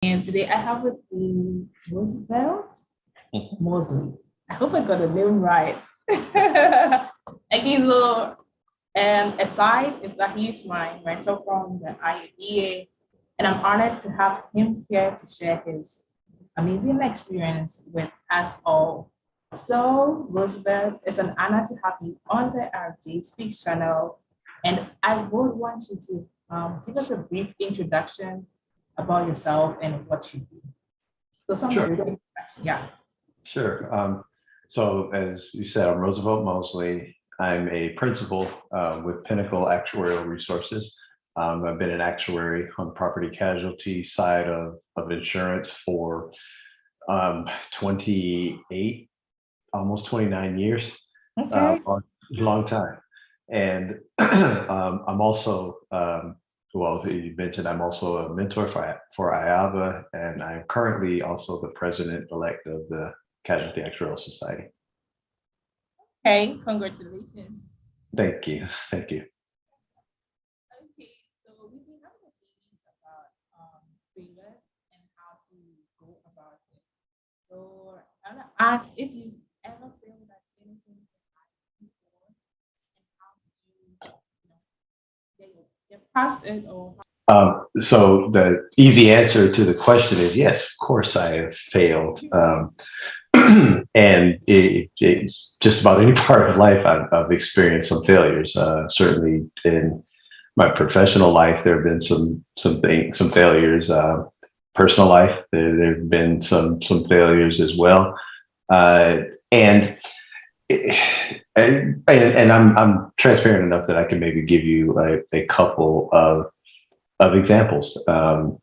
And today I have with me Roosevelt Mosley. I hope I got the name right. Like his little aside is that he's my mentor from the IABA, and I'm honored to have him here to share his amazing experience with us all. So, Roosevelt, it's an honor to have you on the RJ Speaks channel, and I would want you to give us a brief introduction about yourself and what you do. So, some Sure, brief introduction, yeah. sure. So as you said, I'm Roosevelt Mosley. I'm a principal with Pinnacle Actuarial Resources. I've been an actuary on the property casualty side of insurance for 28, almost 29 years, Okay. long time. And I'm also, well, you mentioned I'm also a mentor for Iaba, and I'm currently also the president elect of the Casualty Actuarial Society. Okay. Congratulations. Thank you. Thank you. Okay, so we've been having a series about failure and how to go about it. So I want to ask if you ever failed at anything in life before, and how did get past it, or So the easy answer to the question is yes, of course I have failed. And it's just about any part of life I've experienced some failures. Certainly in my professional life, there have been some failures. Personal life, there have been some failures as well. Uh, and and I'm transparent enough that I can maybe give you a couple of examples. There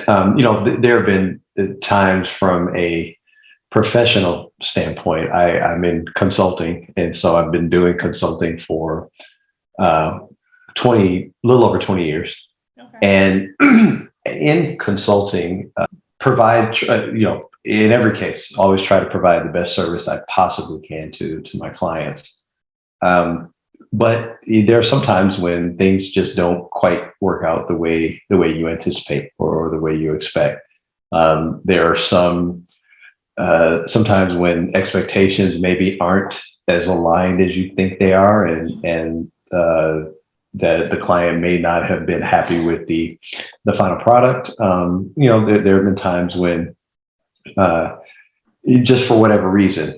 have been times from a professional standpoint. I'm in consulting, and so I've been doing consulting for uh, little over 20 years. okay. And in consulting, provide, in every case, always try to provide the best service I possibly can to my clients. But there are some times when things just don't quite work out the way you anticipate or the way you expect. There are sometimes when expectations maybe aren't as aligned as you think they are, and that the client may not have been happy with the final product. There have been times when uh, just for whatever reason,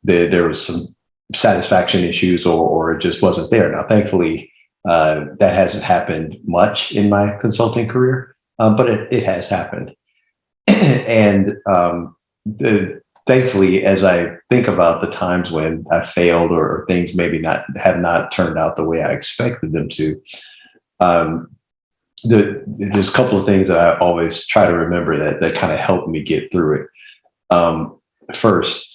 there was some satisfaction issues, or it just wasn't there. Now, thankfully, that hasn't happened much in my consulting career, but it has happened. And thankfully, as I think about the times when I failed, or things maybe not have not turned out the way I expected them to, um, there's a couple of things that I always try to remember that kind of help me get through it. First,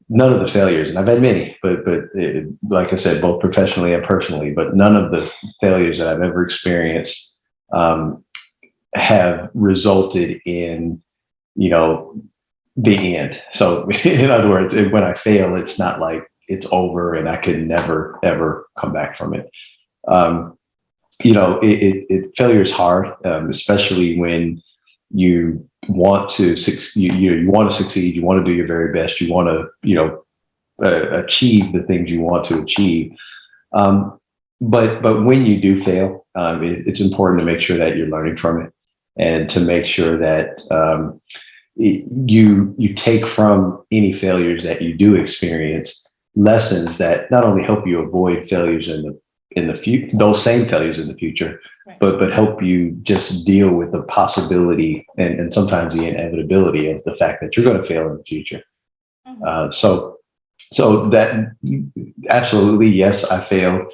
none of the failures, and I've had many, but like I said, both professionally and personally, but none of the failures that I've ever experienced um, have resulted in, you know, the end. So, in other words, when I fail, it's not like it's over and I can never ever come back from it. Um, Failure is hard, especially when you want to you want to succeed, you want to do your very best, you want to achieve the things you want to achieve. um, but when you do fail, it's important to make sure that you're learning from it, and to make sure that you take from any failures that you do experience lessons that not only help you avoid failures in the future, those same failures in the future, Right. but help you just deal with the possibility, and sometimes the inevitability of the fact that you're going to fail in the future. So that, absolutely, yes, I failed.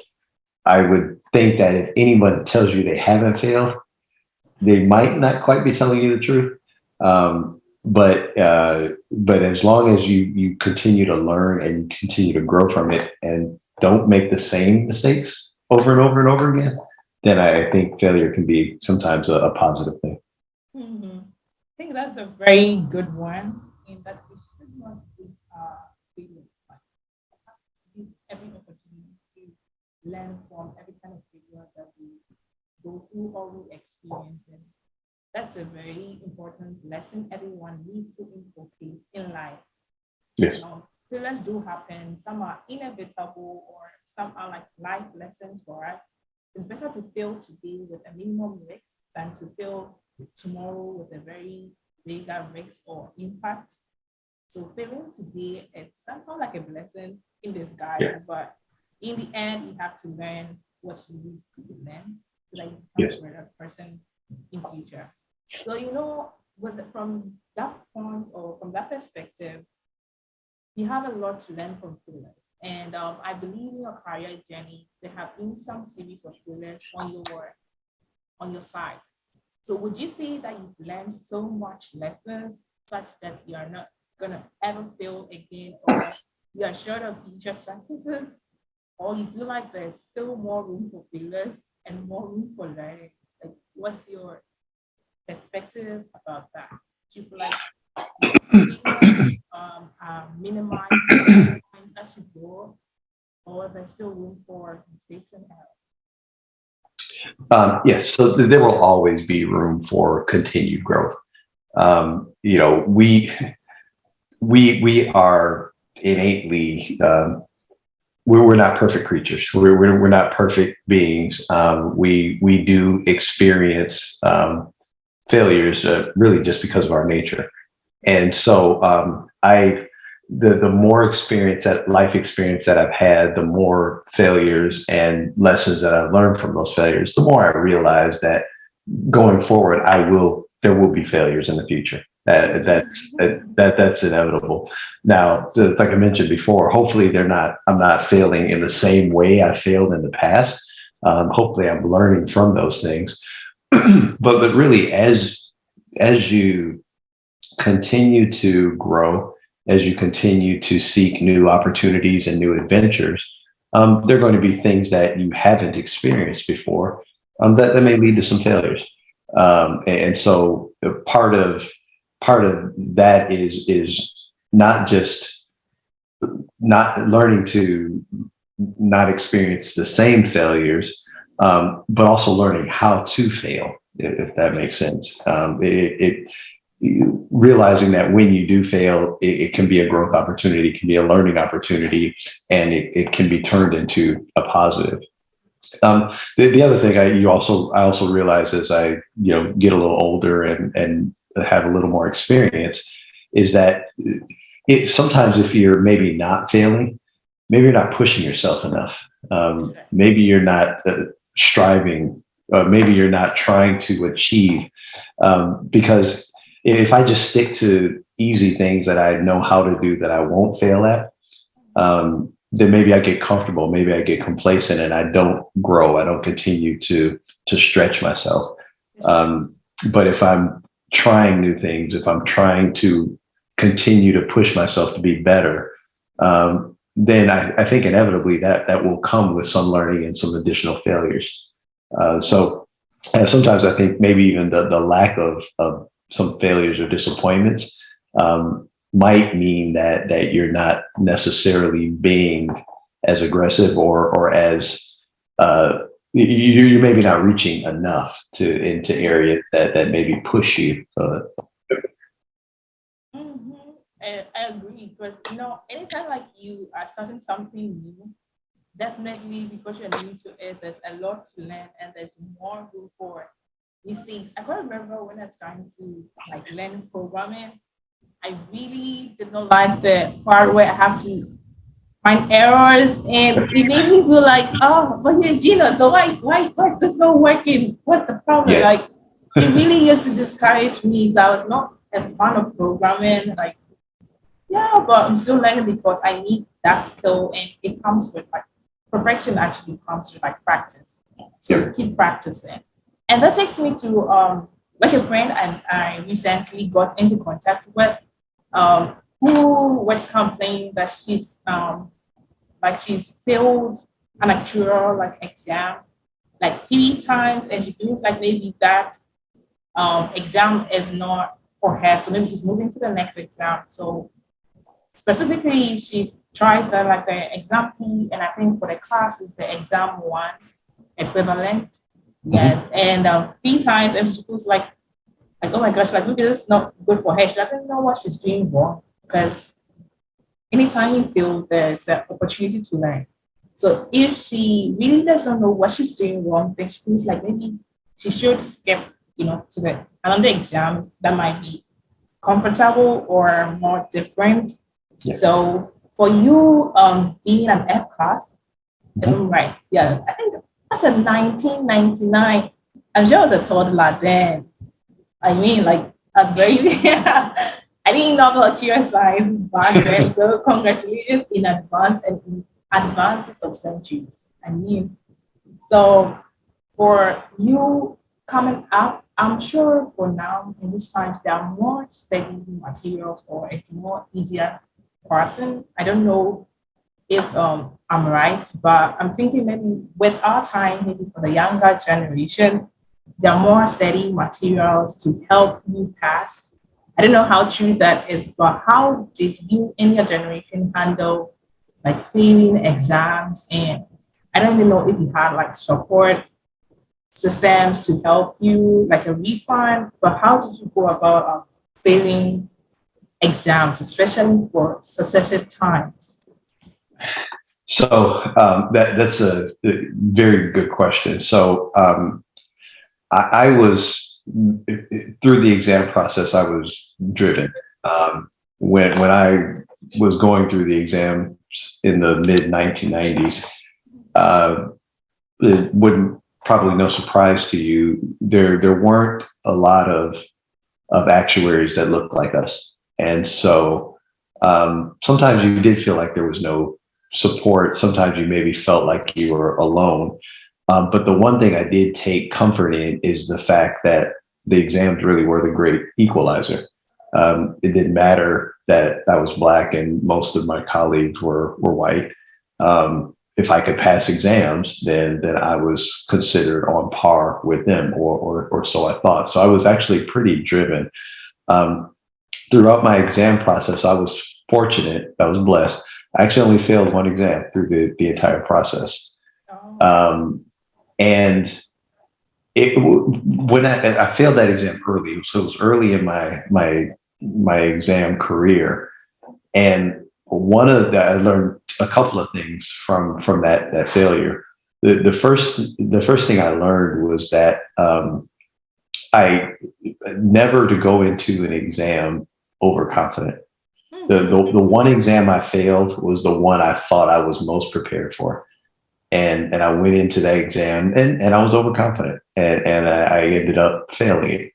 I would think that if anyone tells you they haven't failed, they might not quite be telling you the truth. But as long as you continue to learn and you continue to grow from it, and don't make the same mistakes over and over and over again, then I think failure can be sometimes a positive thing. Mhm. I think that's a very good one, in that we should not use our failures, but use every opportunity to learn from every kind of failure that we go through or we experience. And that's a very important lesson everyone needs to inculcate in life. Yes. Failures do happen. Some are inevitable, or some are like life lessons for us. It's better to fail today with a minimum risk than to fail tomorrow with a very bigger risk or impact. So failing today, it's somehow like a blessing in disguise, Yeah. but in the end, you have to learn what you need to be learned so that you become Yes. a better person in future. So, from that point or from that perspective, you have a lot to learn from failures. And I believe in your career journey, there have been some series of failures on your side. So would you say that you've learned so much lessons such that you are not gonna ever fail again, or you are sure of future successes, or you feel like there's still more room for failures and more room for learning? Like, what's your perspective about that? Do you feel like failures are minimized as you grow, or there's still room for mistakes and errors? Yes, so there will always be room for continued growth. We are innately we're not perfect creatures. We're not perfect beings. We do experience failures really just because of our nature. And so the more life experience that I've had, the more failures and lessons that I've learned from those failures, the more I realize that going forward, there will be failures in the future. That's inevitable. Now, like I mentioned before, hopefully I'm not failing in the same way I failed in the past. Hopefully I'm learning from those things. But really, as you continue to grow, as you continue to seek new opportunities and new adventures, there are going to be things that you haven't experienced before that may lead to some failures. And so part of that is not just not learning to not experience the same failures, but also learning how to fail, if that makes sense. Realizing that when you do fail, it can be a growth opportunity, it can be a learning opportunity, and it can be turned into a positive. The other thing I also realize as I get a little older and have a little more experience is that sometimes if you're maybe not failing, maybe you're not pushing yourself enough. Maybe you're not striving. Maybe you're not trying to achieve. Because if I just stick to easy things that I know how to do that I won't fail at, then maybe I get comfortable, maybe I get complacent, and I don't grow. I don't continue to stretch myself. But if I'm trying new things, if I'm trying to continue to push myself to be better, then I think inevitably that will come with some learning and some additional failures. And sometimes I think maybe even the lack of some failures or disappointments might mean that you're not necessarily being as aggressive or as you're maybe not reaching enough into areas that maybe push you. I agree, because anytime like you are starting something new, definitely because you're new to it, there's a lot to learn and there's more room for mistakes. I can't remember when I was trying to like learn programming. I really did not like the part where I have to find errors, and it made me feel like, oh, but you're Gina, so why is this not working? What's the problem? Yeah. Like, it really used to discourage me. So I was not a fan of programming. Like, yeah, but I'm still learning because I need that skill, and it comes with like perfection. Actually, comes with like practice. So keep practicing, and that takes me to like a friend I recently got into contact with, who was complaining that she's failed an actuarial like exam like 3 times, and she feels like maybe that exam is not for her. So maybe she's moving to the next exam. So specifically, she's tried the exam P, and I think for the class is the exam 1 equivalent. Yes, and 3 times, and she feels like like, oh my gosh, like maybe this is not good for her. She doesn't know what she's doing wrong because anytime you feel there's an opportunity to learn. So if she really does not know what she's doing wrong, then she feels like maybe she should skip, to the another exam that might be comfortable or more different. Yeah. So for you, being an Fcas, right? Yeah, I think that's a 1999. I'm sure I was a toddler then. I mean, like, I was very, I didn't know about QS science back then. So congratulations in advance and in advances of centuries. I mean, so for you coming up, I'm sure for now in this time there are more study materials or it's more easier person. I don't know if I'm right, but I'm thinking maybe with our time, maybe for the younger generation, there are more study materials to help you pass. I don't know how true that is, but how did you in your generation handle like failing exams? And I don't even know if you had like support systems to help you, like a refund, but how did you go about failing exams, especially for successive times? So that's a very good question. So I was through the exam process. I was driven when I was going through the exams in the mid 1990s. It wouldn't probably no surprise to you. There weren't a lot of actuaries that looked like us, and so sometimes you did feel like there was no support. Sometimes you maybe felt like you were alone. But the one thing I did take comfort in is the fact that the exams really were the great equalizer. It didn't matter that I was Black and most of my colleagues were white. If I could pass exams, then I was considered on par with them, or so I thought. So I was actually pretty driven. Um, Throughout my exam process, I was fortunate. I was blessed. I actually only failed one exam through the entire process. Um, and when I failed that exam early, so it was early in my exam career, and I learned a couple of things from that failure. The first thing I learned was that I never to go into an exam overconfident. The one exam I failed was the one I thought I was most prepared for. And I went into that exam and I was overconfident and I ended up failing it.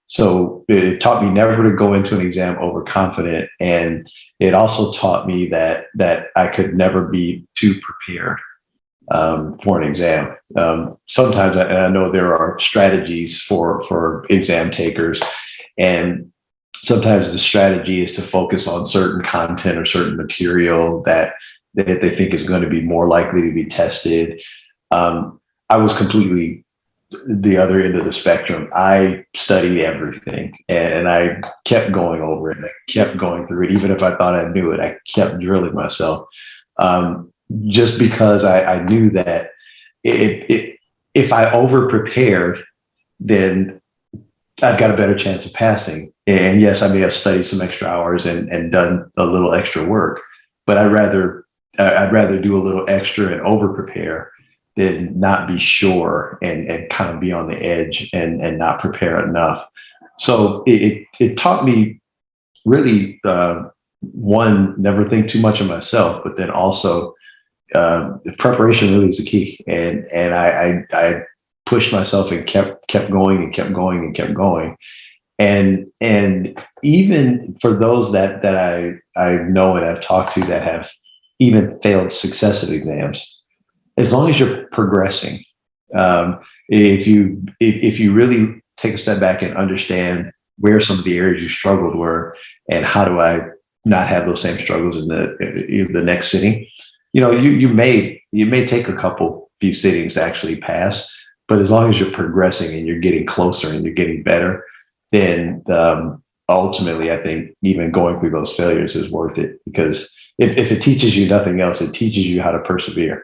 So it taught me never to go into an exam overconfident. And it also taught me that I could never be too prepared for an exam. Sometimes I know there are strategies for exam takers, and sometimes the strategy is to focus on certain content or certain material that they think is going to be more likely to be tested. I was completely the other end of the spectrum. I studied everything and I kept going over it. And I kept going through it. Even if I thought I knew it, I kept drilling myself. Just because I knew that if I over prepared, then I've got a better chance of passing. And yes, I may have studied some extra hours and done a little extra work, but I'd rather do a little extra and over prepare than not be sure and kind of be on the edge and not prepare enough. So it taught me really one, never think too much of myself, but then also preparation really is the key. And I pushed myself and kept going and kept going and kept going. And even for those that I know and I've talked to that have even failed successive exams, as long as you're progressing, if you really take a step back and understand where some of the areas you struggled were and how do I not have those same struggles in the next sitting, you may take a few sittings to actually pass, but as long as you're progressing and you're getting closer and you're getting better, then ultimately I think even going through those failures is worth it, because if it teaches you nothing else, it teaches you how to persevere.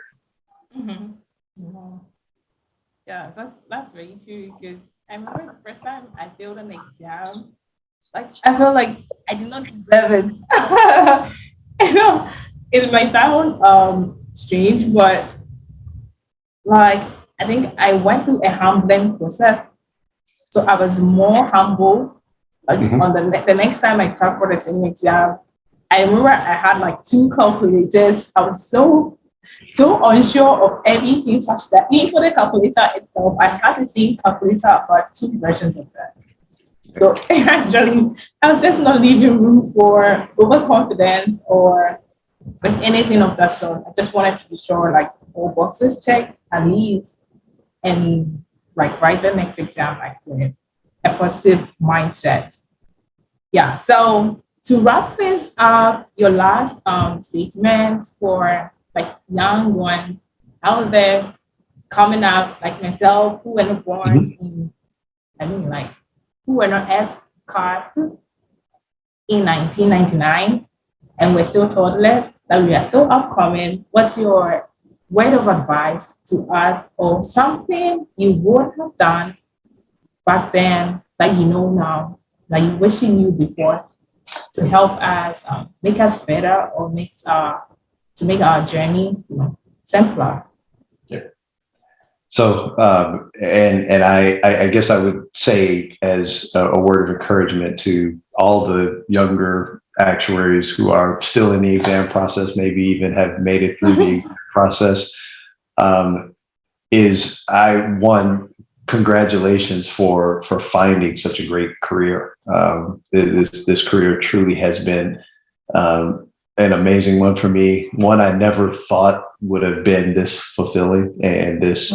Mm-hmm. Yeah, that's very true. Because I remember the first time I failed an exam. Like I felt like I did not deserve it. You know, it might sound strange, but like I think I went through a humbling process. So I was more humble. Like Mhm. on the next time I sat for the same exam, I remember I had like two calculators. I was so unsure of everything, such that even for the calculator itself, I had the same calculator but two versions of that. So actually, I was just not leaving room for overconfidence or like anything of that sort. I just wanted to be sure, like all boxes checked at least, and like write the next exam like with a positive mindset. Yeah. So to wrap this up, your last statement for like young ones out there coming up, like myself, who were not born Mhm. in, I mean, like who were not FCAS in 1999, and we're still toddlers, that we are still upcoming. What's your word of advice to us, or something you would have done back then that you know now, that you wish you knew before, to help us make us better, or to make our journey, simpler? Yeah. So, and I guess I would say as a word of encouragement to all the younger actuaries who are still in the exam process, maybe even have made it through the exam process, um, is congratulations for finding such a great career. This career truly has been um, an amazing one for me. One I never thought would have been this fulfilling and this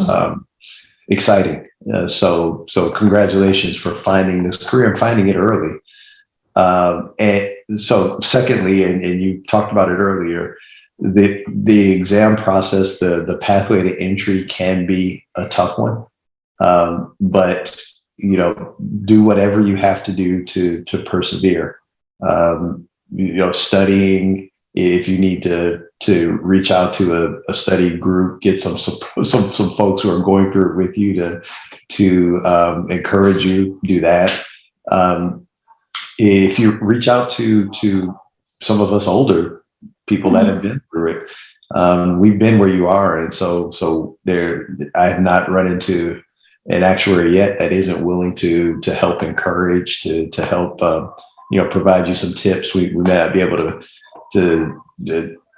exciting. So congratulations for finding this career and finding it early. And so secondly, and you talked about it earlier, the exam process, the pathway to entry can be a tough one. But do whatever you have to do to persevere. Studying, if you need to reach out to a study group, get some folks who are going through it with you to encourage you, do that. Um, if you reach out to some of us older people that have Mhm. been through it, we've been where you are, and so there. I have not run into an actuary yet that isn't willing to help encourage, to help provide you some tips. We may not be able to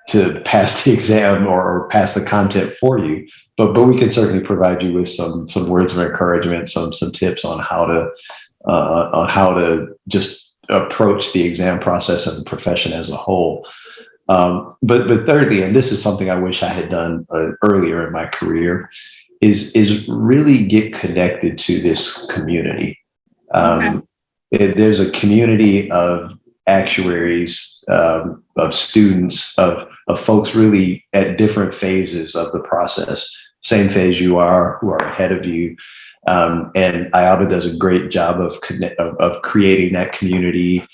to pass the exam or pass the content for you, but we can certainly provide you with some words of encouragement, some tips on how to just approach the exam process and the profession as a whole. But thirdly, and this is something I wish I had done earlier in my career, is really get connected to this community. Okay. There's a community of actuaries, of students, of folks really at different phases of the process. Same phase you are, who are ahead of you, and Iaba does a great job of creating that community.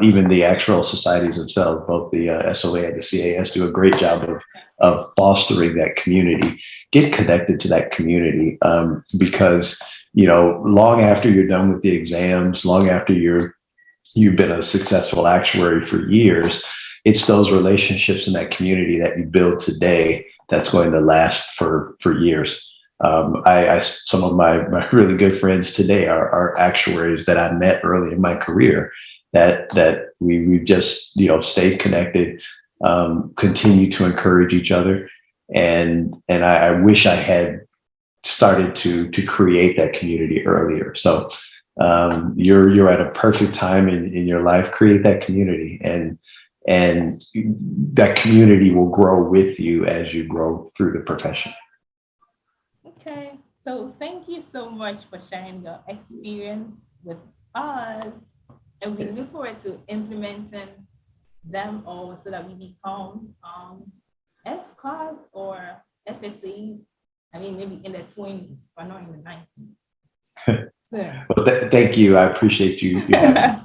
Even the actuarial societies themselves, both the SOA and the CAS, do a great job of fostering that community. Get connected to that community, because long after you're done with the exams, long after you've been a successful actuary for years, it's those relationships in that community that you build today that's going to last for years. Some of my really good friends today are actuaries that I met early in my career that we've just stayed connected, continue to encourage each other, and I wish I had started to create that community earlier. So you're at a perfect time in your life. Create that community, and that community will grow with you as you grow through the profession. Okay. So thank you so much for sharing your experience with us. And we look forward to implementing them all so that we become FCAS or FSA. I mean, maybe in the 20s, but not in the 90s. So, Well, thank you. I appreciate you having me.